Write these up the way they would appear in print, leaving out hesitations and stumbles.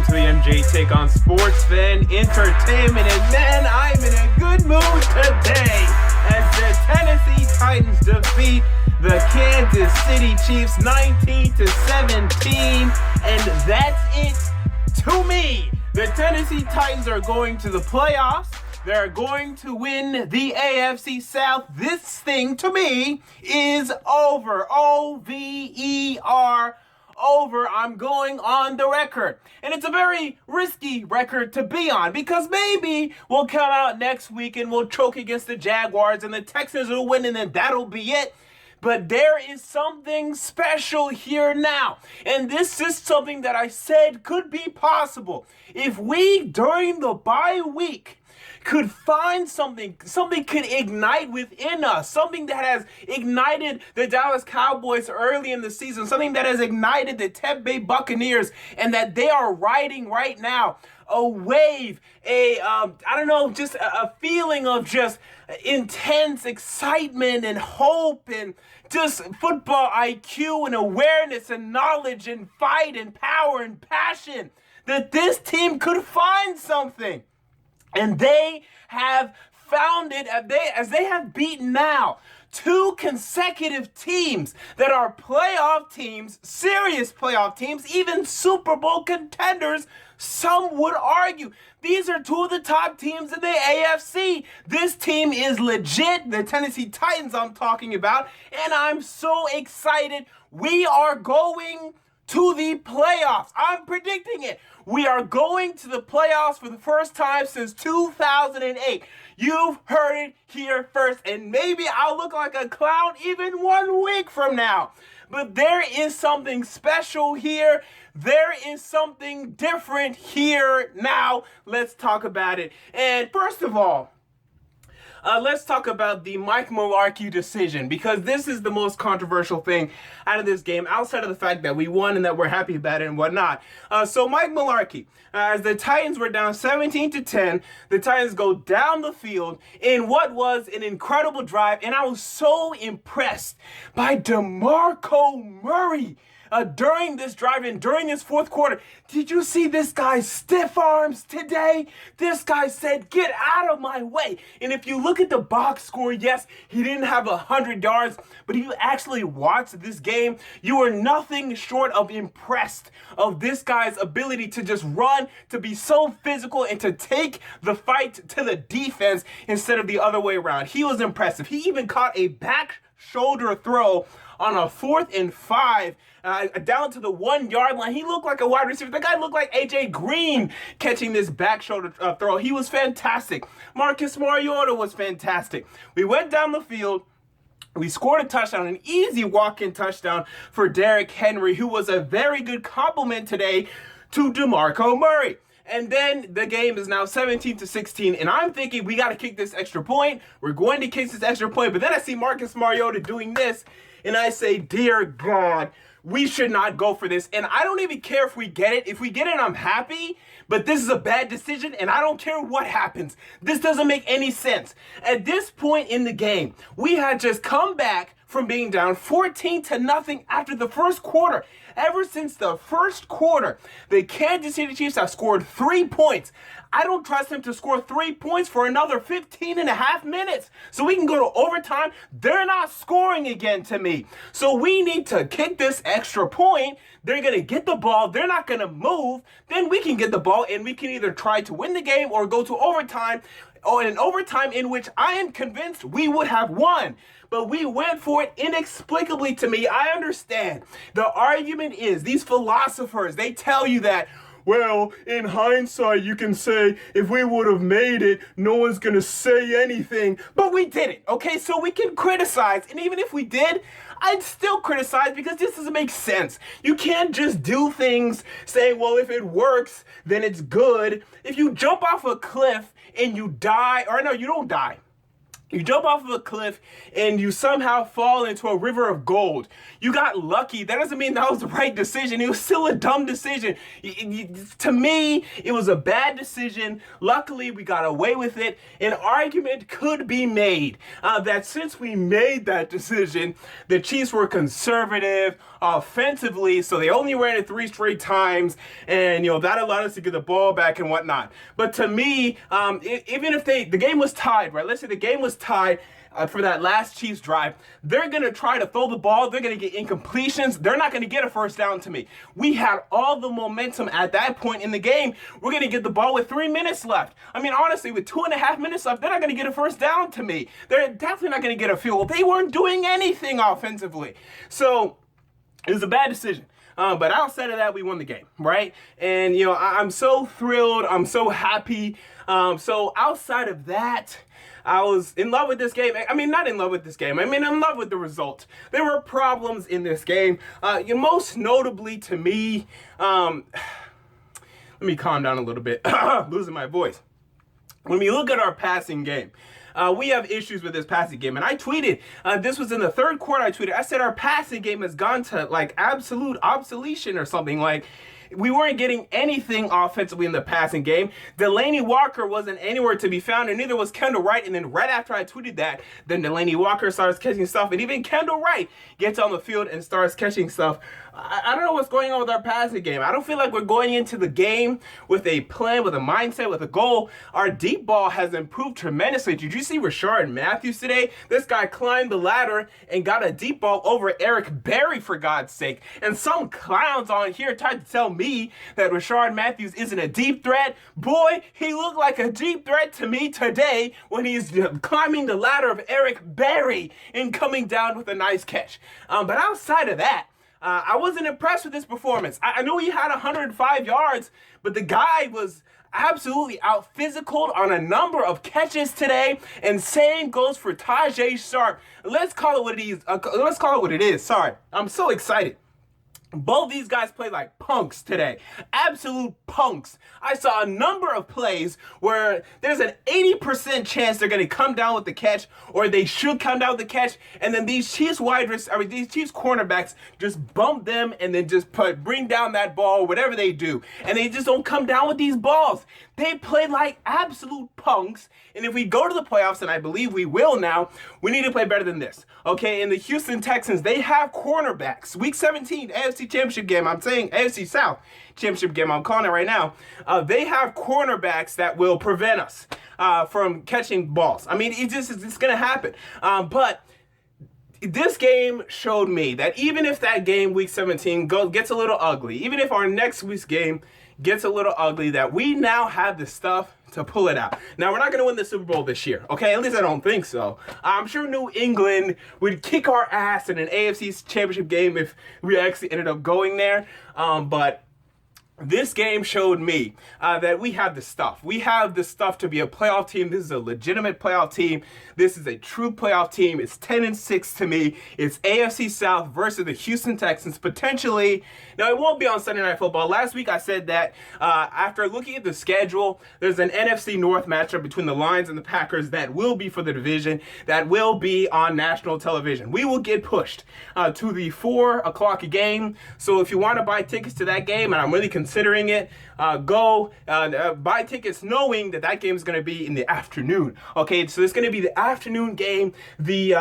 welcome to the MJ Take on Sports Fan Entertainment. And man, I'm in a good mood today as the Tennessee Titans defeat the Kansas City Chiefs 19-17. And that's it to me. The Tennessee Titans are going to the playoffs. They're going to win the AFC South. This thing, to me, is over. O-V-E-R. Over. I'm going on the record. And it's a very risky record to be on because maybe we'll come out next week and we'll choke against the Jaguars and the Texans will win and then that'll be it. But there is something special here now. And this is something that I said could be possible. If we, during the bye week, could find something could ignite within us, something that has ignited the Dallas Cowboys early in the season, something that has ignited the Tampa Bay Buccaneers, and that they are riding right now a wave, just a feeling of just intense excitement and hope and just football IQ and awareness and knowledge and fight and power and passion, that this team could find something. And they have found it as they have beaten now 2 consecutive teams that are playoff teams, serious playoff teams, even Super Bowl contenders, some would argue. These are 2 of the top teams in the AFC. This team is legit, the Tennessee Titans I'm talking about, and I'm so excited. We are going to the playoffs. I'm predicting it. We are going to the playoffs for the first time since 2008. You've heard it here first, and maybe I'll look like a clown even 1 week from now. But there is something special here. There is something different here now. Let's talk about it. And first of all, let's talk about the Mike Mularkey decision, because this is the most controversial thing out of this game, outside of the fact that we won and that we're happy about it and whatnot. So Mike Mularkey, as the Titans were down 17-10, the Titans go down the field in what was an incredible drive, and I was so impressed by DeMarco Murray. During this drive and during this fourth quarter, did you see this guy's stiff arms today? This guy said, "Get out of my way." And if you look at the box score, yes, he didn't have 100 yards, but if you actually watched this game, you are nothing short of impressed of this guy's ability to just run, to be so physical, and to take the fight to the defense instead of the other way around. He was impressive. He even caught a back shoulder throw on a 4th and 5, down to the 1-yard line. He looked like a wide receiver. The guy looked like A.J. Green catching this back shoulder throw. He was fantastic. Marcus Mariota was fantastic. We went down the field. We scored a touchdown, an easy walk-in touchdown for Derrick Henry, who was a very good compliment today to DeMarco Murray. And then the game is now 17-16, and I'm thinking we got to kick this extra point. We're going to kick this extra point, but then I see Marcus Mariota doing this, and I say, dear God, we should not go for this. And I don't even care if we get it. If we get it, I'm happy, but this is a bad decision, and I don't care what happens. This doesn't make any sense. At this point in the game, we had just come back from being down 14-0 after the first quarter. Ever since the first quarter, the Kansas City Chiefs have scored 3 points. I don't trust them to score 3 points for another 15.5 minutes. So we can go to overtime. They're not scoring again to me. So we need to kick this extra point. They're going to get the ball. They're not going to move. Then we can get the ball and we can either try to win the game or go to overtime. Or an overtime in which I am convinced we would have won. But we went for it inexplicably to me. I understand. The argument is, these philosophers, they tell you that, well, in hindsight, you can say, if we would have made it, no one's going to say anything. But we did it, okay? So we can criticize. And even if we did, I'd still criticize because this doesn't make sense. You can't just do things saying, well, if it works, then it's good. If you jump off a cliff and you die, or no, you don't die. You jump off of a cliff and you somehow fall into a river of gold. You got lucky. That doesn't mean that was the right decision. It was still a dumb decision. To me, it was a bad decision. Luckily, we got away with it. An argument could be made that since we made that decision, the Chiefs were conservative offensively, so they only ran it 3 straight times, and that allowed us to get the ball back and whatnot. But to me, even if the game was tied, right? Let's say the game was tied for that last Chiefs drive, they're going to try to throw the ball. They're going to get incompletions. They're not going to get a first down to me. We had all the momentum at that point in the game. We're going to get the ball with 3 minutes left. I mean, honestly, with 2.5 minutes left, they're not going to get a first down to me. They're definitely not going to get a field goal. They weren't doing anything offensively. So it was a bad decision. But outside of that, we won the game, right? And, I'm so thrilled. I'm so happy. So outside of that, I was in love with this game. I mean, not in love with this game. I mean, in love with the result. There were problems in this game. Most notably to me, let me calm down a little bit. Losing my voice. When we look at our passing game, we have issues with this passing game. And I tweeted, this was in the third quarter, I said our passing game has gone to like absolute obsolescence or something. Like, we weren't getting anything offensively in the passing game. Delaney Walker wasn't anywhere to be found, and neither was Kendall Wright. And then right after I tweeted that, then Delaney Walker starts catching stuff, and even Kendall Wright gets on the field and starts catching stuff. I don't know what's going on with our passing game. I don't feel like we're going into the game with a plan, with a mindset, with a goal. Our deep ball has improved tremendously. Did you see Rashard Matthews today? This guy climbed the ladder and got a deep ball over Eric Berry, for God's sake. And some clowns on here tried to tell me that Rashard Matthews isn't a deep threat. Boy, he looked like a deep threat to me today when he's climbing the ladder of Eric Berry and coming down with a nice catch. But outside of that, I wasn't impressed with this performance. I know he had 105 yards, but the guy was absolutely out physicaled on a number of catches today. And same goes for Tajay Sharp. Let's call it what it is. Let's call it what it is. Sorry, I'm so excited. Both these guys played like punks today. Absolute punks. I saw a number of plays where there's an 80% chance they're going to come down with the catch, or they should come down with the catch, and then these Chiefs these Chiefs cornerbacks just bump them and then just bring down that ball, whatever they do. And they just don't come down with these balls. They play like absolute punks. And if we go to the playoffs, and I believe we will now, we need to play better than this. Okay, in the Houston Texans, they have cornerbacks. Week 17, AFC Championship game. I'm saying AFC South Championship game. I'm calling it right now. They have cornerbacks that will prevent us from catching balls. I mean, it's going to happen. But this game showed me that even if that game, Week 17, gets a little ugly, even if our next week's game gets a little ugly, that we now have the stuff to pull it out. Now, we're not going to win the Super Bowl this year, okay? At least I don't think so. I'm sure New England would kick our ass in an AFC Championship game if we actually ended up going there. But this game showed me that we have the stuff. We have the stuff to be a playoff team. This is a legitimate playoff team. This is a true playoff team. It's 10-6 to me. It's AFC South versus the Houston Texans, potentially. Now, it won't be on Sunday Night Football. Last week, I said that after looking at the schedule, there's an NFC North matchup between the Lions and the Packers that will be for the division, that will be on national television. We will get pushed to the 4 o'clock game. So if you want to buy tickets to that game, and I'm really considering it, go buy tickets knowing that game is going to be in the afternoon. Okay, so it's going to be the afternoon game, the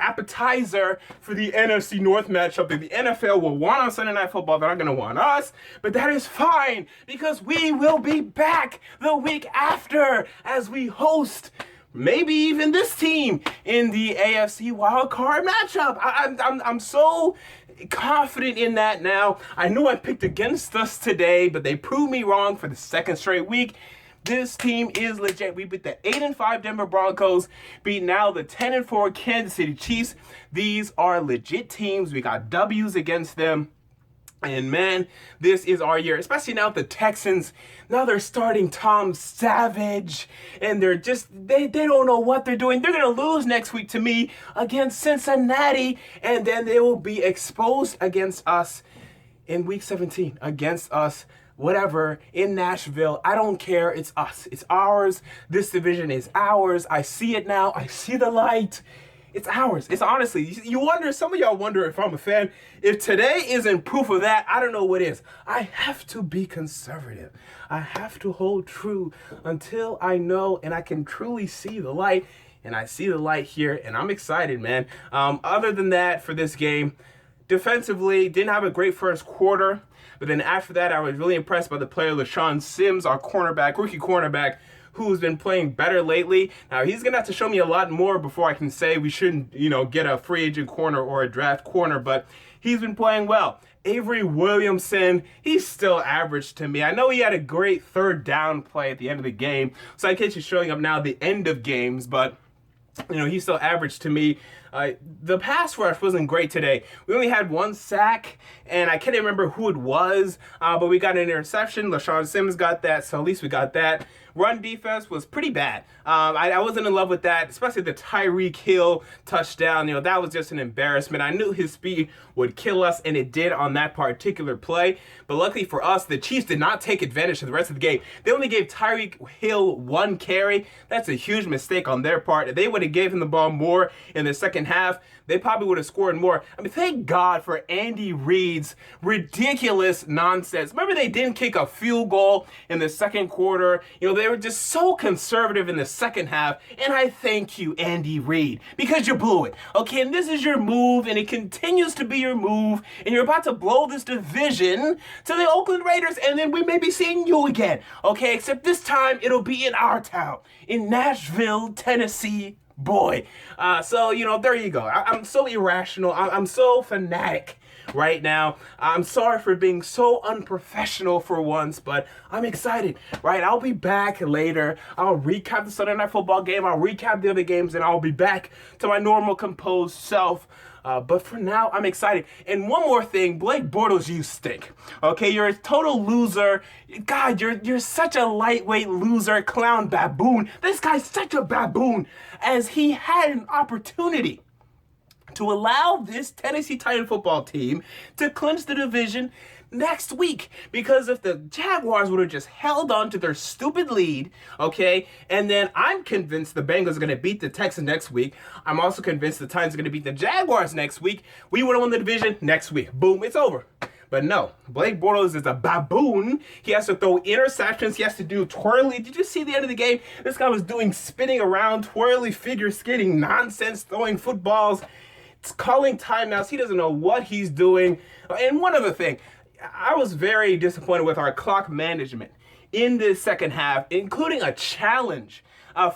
appetizer for the NFC North matchup that the NFL will want on Sunday Night Football. They're not going to want us, but that is fine because we will be back the week after as we host maybe even this team in the AFC wildcard matchup. I'm so confident in that now. I know I picked against us today, but they proved me wrong for the second straight week. This team is legit. We beat the 8-5 Denver Broncos, beat now the 10-4 Kansas City Chiefs. These are legit teams. We got W's against them. And man, this is our year, especially now the Texans. Now they're starting Tom Savage, and they're just, they don't know what they're doing. They're going to lose next week to me against Cincinnati, and then they will be exposed against us in Week 17 against us whatever, in Nashville. I don't care. It's us. It's ours. This division is ours. I see it now. I see the light. It's ours. It's honestly, you wonder, some of y'all wonder if I'm a fan. If today isn't proof of that, I don't know what is. I have to be conservative. I have to hold true until I know and I can truly see the light. And I see the light here, and I'm excited, man. Other than that, for this game, defensively, didn't have a great first quarter. But then after that, I was really impressed by the player LaShawn Sims, our cornerback, rookie cornerback, who's been playing better lately. Now, he's going to have to show me a lot more before I can say we shouldn't, get a free agent corner or a draft corner, but he's been playing well. Avery Williamson, he's still average to me. I know he had a great third down play at the end of the game, so I guess he's showing up now at the end of games, but he's still average to me. The pass rush wasn't great today. We only had 1 sack, and I can't remember who it was, but we got an interception. LaShawn Sims got that, so at least we got that. Run defense was pretty bad. I wasn't in love with that, especially the Tyreek Hill touchdown. That was just an embarrassment. I knew his speed would kill us, and it did on that particular play. But luckily for us, the Chiefs did not take advantage of the rest of the game. They only gave Tyreek Hill 1 carry. That's a huge mistake on their part. If they would have gave him the ball more in the second half, they probably would have scored more. I mean, thank God for Andy Reid's ridiculous nonsense. Remember, they didn't kick a field goal in the second quarter. They were just so conservative in the second half. And I thank you, Andy Reid, because you blew it. Okay, and this is your move, and it continues to be your move. And you're about to blow this division to the Oakland Raiders, and then we may be seeing you again. Okay, except this time it'll be in our town, in Nashville, Tennessee. Boy. So, there you go. I'm so irrational. I'm so fanatic right now. I'm sorry for being so unprofessional for once, but I'm excited, right? I'll be back later. I'll recap the Sunday Night Football game. I'll recap the other games, and I'll be back to my normal composed self. But for now, I'm excited. And one more thing, Blake Bortles, you stink. Okay, you're a total loser. God, you're such a lightweight loser, clown baboon. This guy's such a baboon, as he had an opportunity to allow this Tennessee Titan football team to clinch the division next week. Because if the Jaguars would have just held on to their stupid lead, okay, and then I'm convinced the Bengals are going to beat the Texans next week. I'm also convinced the Titans are going to beat the Jaguars next week. We would have won the division next week. Boom, it's over. But no, Blake Bortles is a baboon. He has to throw interceptions. He has to do twirly. Did you see the end of the game? This guy was doing spinning around, twirly figure skating nonsense, throwing footballs. It's calling timeouts. He doesn't know what he's doing. And one other thing, I was very disappointed with our clock management in this second half, including a challenge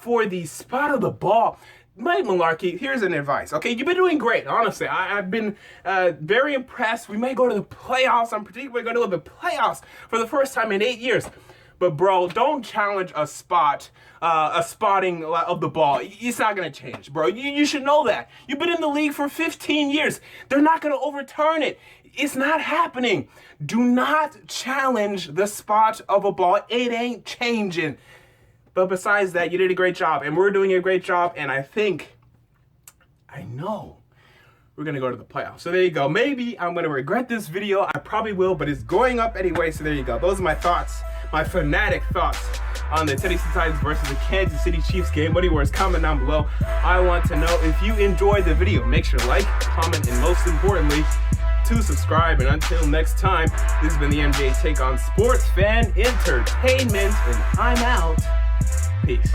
for the spot of the ball. Mike Malarkey, here's an advice. Okay, you've been doing great, honestly. I've been very impressed. We may go to the playoffs. I'm particularly going to go to the playoffs for the first time in 8 years. But bro, don't challenge a spotting of the ball. It's not going to change, bro. You should know that. You've been in the league for 15 years. They're not going to overturn it. It's not happening. Do not challenge the spot of a ball. It ain't changing. But besides that, you did a great job, and we're doing a great job, and I know we're going to go to the playoffs. So there you go. Maybe I'm going to regret this video. I probably will, but it's going up anyway, so there you go. Those are my thoughts, my fanatic thoughts on the Tennessee Titans versus the Kansas City Chiefs game. What are yours? Comment down below. I want to know if you enjoyed the video. Make sure to like, comment, and most importantly, to subscribe. And until next time, this has been the MJ Take on Sports Fan Entertainment, and I'm out. Peace.